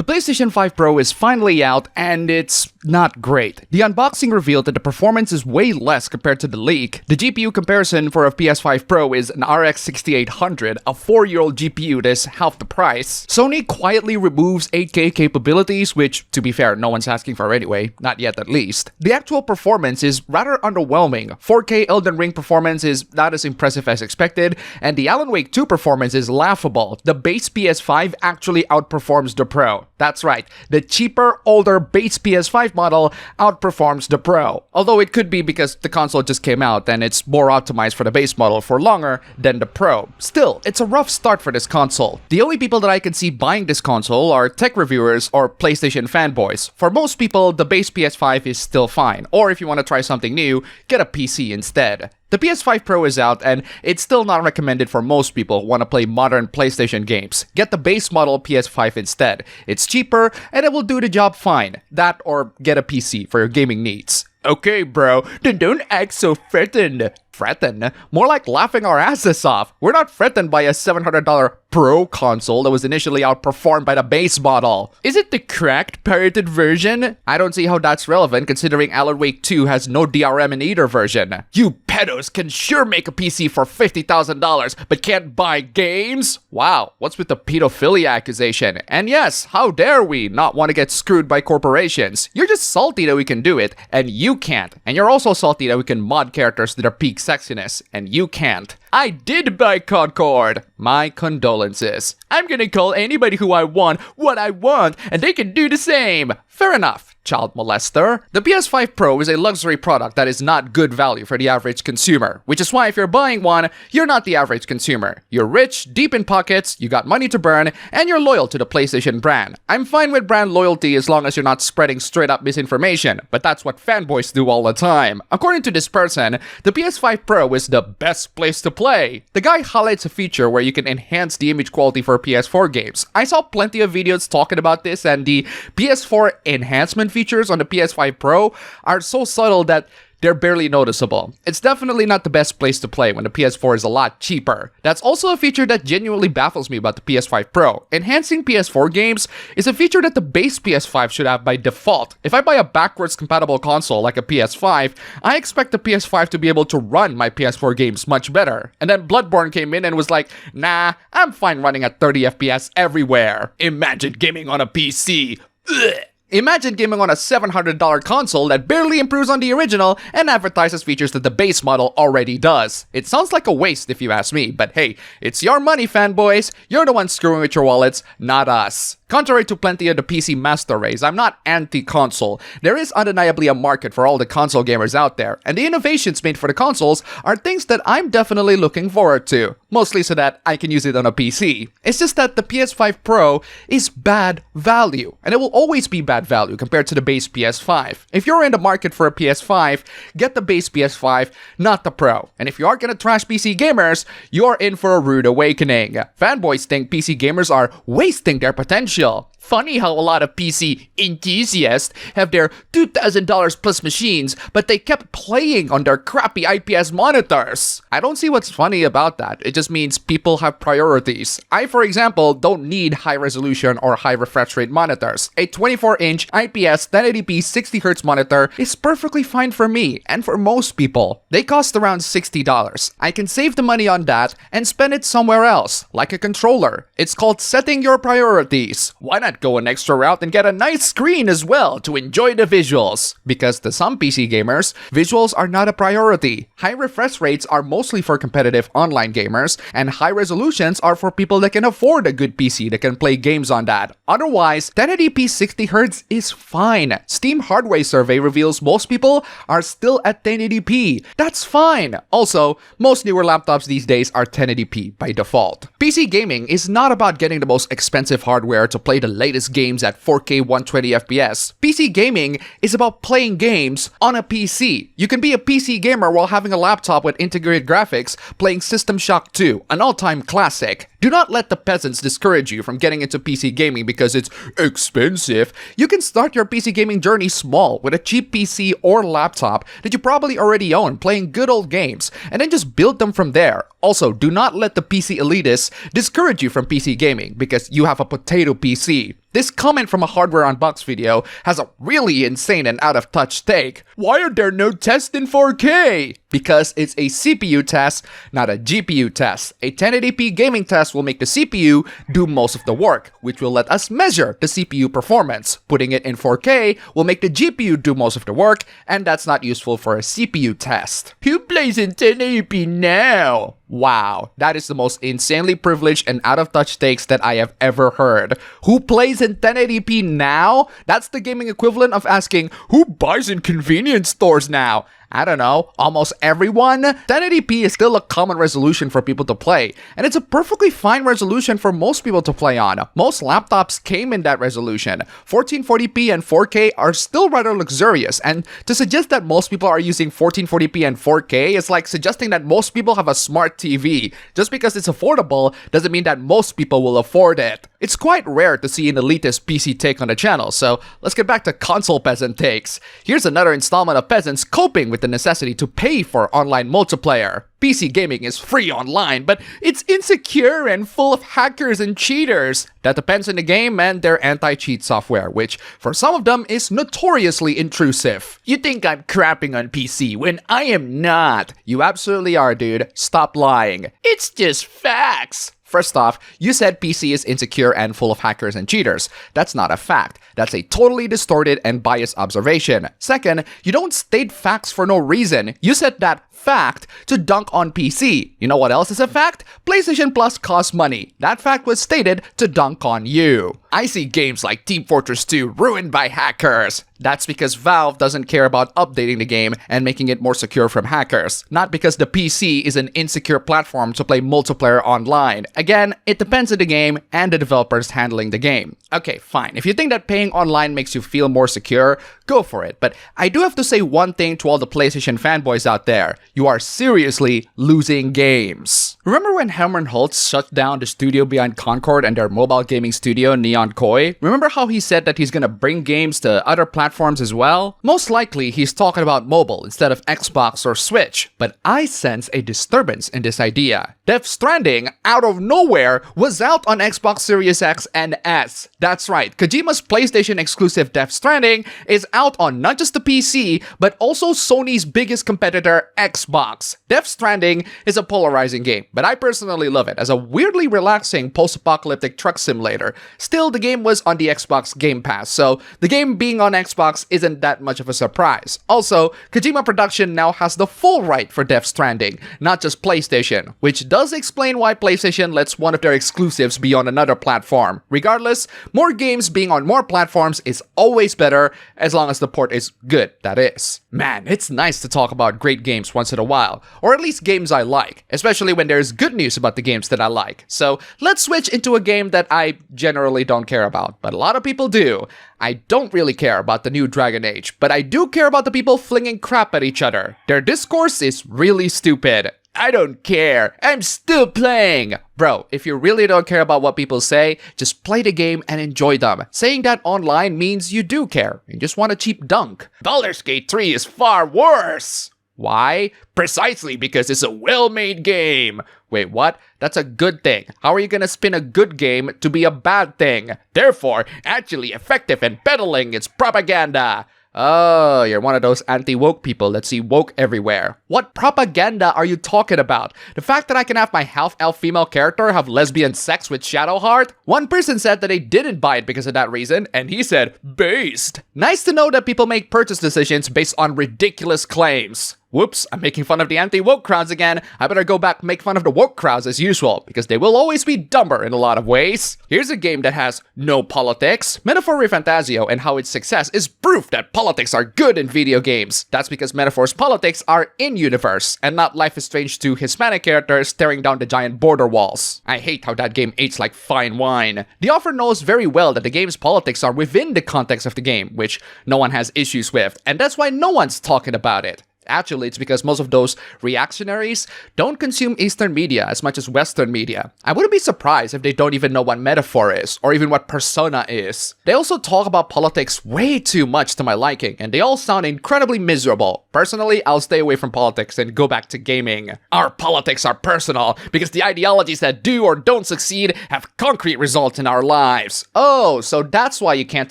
The PlayStation 5 Pro is finally out, and it's not great. The unboxing revealed that the performance is way less compared to the leak. The GPU comparison for a PS5 Pro is an RX 6800, a 4-year-old GPU that is half the price. Sony quietly removes 8K capabilities, which, to be fair, no one's asking for anyway, not yet at least. The actual performance is rather underwhelming. 4K Elden Ring performance is not as impressive as expected, and the Alan Wake 2 performance is laughable. The base PS5 actually outperforms the Pro. That's right, the cheaper, older base PS5 model outperforms the Pro. Although it could be because the console just came out and it's more optimized for the base model for longer than the Pro. Still, it's a rough start for this console. The only people that I can see buying this console are tech reviewers or PlayStation fanboys. For most people, the base PS5 is still fine, or if you want to try something new, get a PC instead. The PS5 Pro is out, and it's still not recommended for most people who want to play modern PlayStation games. Get the base model PS5 instead. It's cheaper, and it will do the job fine. That or get a PC for your gaming needs. Okay, bro, then don't act so threatened. Threatened? More like laughing our asses off. We're not threatened by a $700 Pro console that was initially outperformed by the base model. Is it the cracked, pirated version? I don't see how that's relevant considering Alan Wake 2 has no DRM in either version. You pedos can sure make a PC for $50,000 but can't buy games? Wow, what's with the pedophilia accusation? And yes, how dare we not want to get screwed by corporations? You're just salty that we can do it, and you can't. And you're also salty that we can mod characters to their peak sexiness, and you can't. I did buy Concord! My condolences. I'm gonna call anybody who I want what I want, and they can do the same! Fair enough, child molester. The PS5 Pro is a luxury product that is not good value for the average consumer, which is why if you're buying one, you're not the average consumer. You're rich, deep in pockets, you got money to burn, and you're loyal to the PlayStation brand. I'm fine with brand loyalty as long as you're not spreading straight up misinformation, but that's what fanboys do all the time. According to this person, the PS5 Pro is the best place to play. The guy highlights a feature where you can enhance the image quality for PS4 games. I saw plenty of videos talking about this, and the PS4 enhancement features on the PS5 Pro are so subtle that they're barely noticeable. It's definitely not the best place to play when the PS4 is a lot cheaper. That's also a feature that genuinely baffles me about the PS5 Pro. Enhancing PS4 games is a feature that the base PS5 should have by default. If I buy a backwards compatible console like a PS5, I expect the PS5 to be able to run my PS4 games much better. And then Bloodborne came in and was like, nah, I'm fine running at 30 FPS everywhere. Imagine gaming on a PC. Ugh. Imagine gaming on a $700 console that barely improves on the original and advertises features that the base model already does. It sounds like a waste if you ask me, but hey, it's your money, fanboys. You're the ones screwing with your wallets, not us. Contrary to plenty of the PC master race, I'm not anti-console. There is undeniably a market for all the console gamers out there, and the innovations made for the consoles are things that I'm definitely looking forward to, mostly so that I can use it on a PC. It's just that the PS5 Pro is bad value, and it will always be bad value compared to the base PS5. If you're in the market for a PS5, get the base PS5, not the Pro. And if you are gonna trash PC gamers, you're in for a rude awakening. Fanboys think PC gamers are wasting their potential. Funny how a lot of PC enthusiasts have their $2,000 plus machines, but they kept playing on their crappy IPS monitors. I don't see what's funny about that. It just means people have priorities. I, for example, don't need high resolution or high refresh rate monitors. A 24-inch IPS 1080p 60Hz monitor is perfectly fine for me and for most people. They cost around $60. I can save the money on that and spend it somewhere else, like a controller. It's called setting your priorities. Why not go an extra route and get a nice screen as well to enjoy the visuals? Because to some PC gamers, visuals are not a priority. High refresh rates are mostly for competitive online gamers, and high resolutions are for people that can afford a good PC that can play games on that. Otherwise, 1080p 60Hz is fine. Steam Hardware survey reveals most people are still at 1080p. That's fine. Also, most newer laptops these days are 1080p by default. PC gaming is not about getting the most expensive hardware to play the latest games at 4K 120 FPS. PC gaming is about playing games on a PC. You can be a PC gamer while having a laptop with integrated graphics playing System Shock 2, an all-time classic. Do not let the peasants discourage you from getting into PC gaming because it's expensive. You can start your PC gaming journey small with a cheap PC or laptop that you probably already own playing good old games, and then just build them from there. Also, do not let the PC elitists discourage you from PC gaming because you have a potato PC. This comment from a hardware unbox video has a really insane and out-of-touch take. Why are there no tests in 4K? Because it's a CPU test, not a GPU test. A 1080p gaming test will make the CPU do most of the work, which will let us measure the CPU performance. Putting it in 4K will make the GPU do most of the work, and that's not useful for a CPU test. Who plays in 1080p now? Wow, that is the most insanely privileged and out-of-touch takes that I have ever heard. Who plays in 1080p now? That's the gaming equivalent of asking, who buys in convenience stores now? I don't know, almost everyone? 1080p is still a common resolution for people to play, and it's a perfectly fine resolution for most people to play on. Most laptops came in that resolution. 1440p and 4K are still rather luxurious, and to suggest that most people are using 1440p and 4K is like suggesting that most people have a smart TV. Just because it's affordable doesn't mean that most people will afford it. It's quite rare to see an elitist PC take on the channel, so let's get back to console peasant takes. Here's another installment of peasants coping with the necessity to pay for online multiplayer. PC gaming is free online, but it's insecure and full of hackers and cheaters. That depends on the game and their anti-cheat software, which for some of them is notoriously intrusive. You think I'm crapping on PC when I am not. You absolutely are, dude. Stop lying. It's just facts. First off, you said PC is insecure and full of hackers and cheaters. That's not a fact. That's a totally distorted and biased observation. Second, you don't state facts for no reason. You said that fact to dunk on PC. You know what else is a fact? PlayStation Plus costs money. That fact was stated to dunk on you. I see games like Team Fortress 2 ruined by hackers. That's because Valve doesn't care about updating the game and making it more secure from hackers. Not because the PC is an insecure platform to play multiplayer online. Again, it depends on the game and the developers handling the game. Okay, fine. If you think that paying online makes you feel more secure, go for it. But I do have to say one thing to all the PlayStation fanboys out there. You are seriously losing games. Remember when Herman Holtz shut down the studio behind Concord and their mobile gaming studio, Neon Koi? Remember how he said that he's gonna bring games to other platforms as well? Most likely, he's talking about mobile instead of Xbox or Switch, but I sense a disturbance in this idea. Death Stranding, out of nowhere, was out on Xbox Series X and S. That's right, Kojima's PlayStation exclusive Death Stranding is out on not just the PC, but also Sony's biggest competitor, Xbox. Death Stranding is a polarizing game, but I personally love it as a weirdly relaxing post-apocalyptic truck simulator. Still, the game was on the Xbox Game Pass, so the game being on Xbox isn't that much of a surprise. Also, Kojima Production now has the full right for Death Stranding, not just PlayStation, which does explain why PlayStation lets one of their exclusives be on another platform. Regardless, more games being on more platforms is always better, as long as the port is good, that is. Man, it's nice to talk about great games once in a while, or at least games I like, especially when there's good news about the games that I like. So let's switch into a game that I generally don't care about, but a lot of people do. I don't really care about the new Dragon Age, but I do care about the people flinging crap at each other. Their discourse is really stupid. I don't care. I'm still playing. Bro, if you really don't care about what people say, just play the game and enjoy them. Saying that online means you do care. You just want a cheap dunk. Baldur's Gate 3 is far worse. Why? Precisely because it's a well-made game. Wait, what? That's a good thing. How are you gonna spin a good game to be a bad thing? Therefore, actually effective and peddling its propaganda. Oh, you're one of those anti-woke people that see woke everywhere. What propaganda are you talking about? The fact that I can have my half-elf female character have lesbian sex with Shadowheart? One person said that they didn't buy it because of that reason, and he said, based. Nice to know that people make purchase decisions based on ridiculous claims. Whoops, I'm making fun of the anti-woke crowds again. I better go back and make fun of the woke crowds as usual, because they will always be dumber in a lot of ways. Here's a game that has no politics. Metaphor ReFantazio and how its success is proof that politics are good in video games. That's because Metaphor's politics are in-universe, and not Life is Strange 2 Hispanic characters tearing down the giant border walls. I hate how that game aged like fine wine. The author knows very well that the game's politics are within the context of the game, which no one has issues with, and that's why no one's talking about it. Actually, it's because most of those reactionaries don't consume Eastern media as much as Western media. I wouldn't be surprised if they don't even know what metaphor is, or even what persona is. They also talk about politics way too much to my liking, and they all sound incredibly miserable. Personally, I'll stay away from politics and go back to gaming. Our politics are personal, because the ideologies that do or don't succeed have concrete results in our lives. Oh, so that's why you can't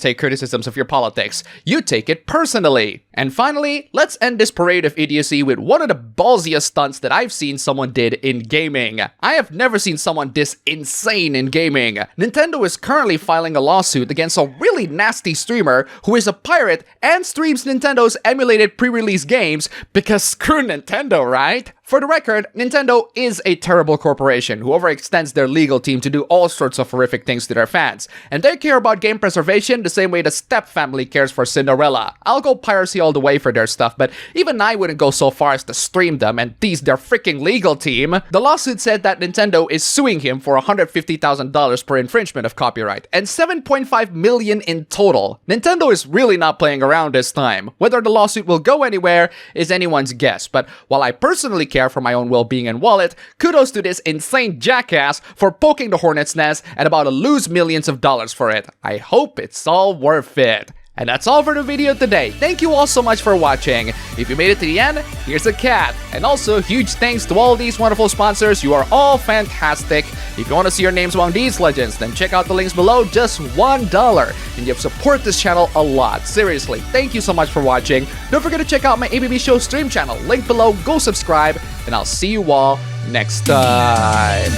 take criticisms of your politics. You take it personally. And finally, let's end this parade of idiocy with one of the ballsiest stunts that I've seen someone did in gaming. I have never seen someone this insane in gaming. Nintendo is currently filing a lawsuit against a really nasty streamer who is a pirate and streams Nintendo's emulated pre-release games because screw Nintendo, right? For the record, Nintendo is a terrible corporation who overextends their legal team to do all sorts of horrific things to their fans, and they care about game preservation the same way the Step family cares for Cinderella. I'll go piracy all the way for their stuff, but even I wouldn't go so far as to stream them and tease their freaking legal team. The lawsuit said that Nintendo is suing him for $150,000 per infringement of copyright, and $7.5 million in total. Nintendo is really not playing around this time. Whether the lawsuit will go anywhere is anyone's guess, but while I personally care for my own well-being and wallet, kudos to this insane jackass for poking the hornet's nest and about to lose millions of dollars for it. I hope it's all worth it. And that's all for the video today. Thank you all so much for watching. If you made it to the end, here's a cat. And also, huge thanks to all these wonderful sponsors. You are all fantastic. If you want to see your names among these legends, then check out the links below. Just $1. And you've supported this channel a lot. Seriously, thank you so much for watching. Don't forget to check out my ABB Show stream channel. Link below. Go subscribe. And I'll see you all next time.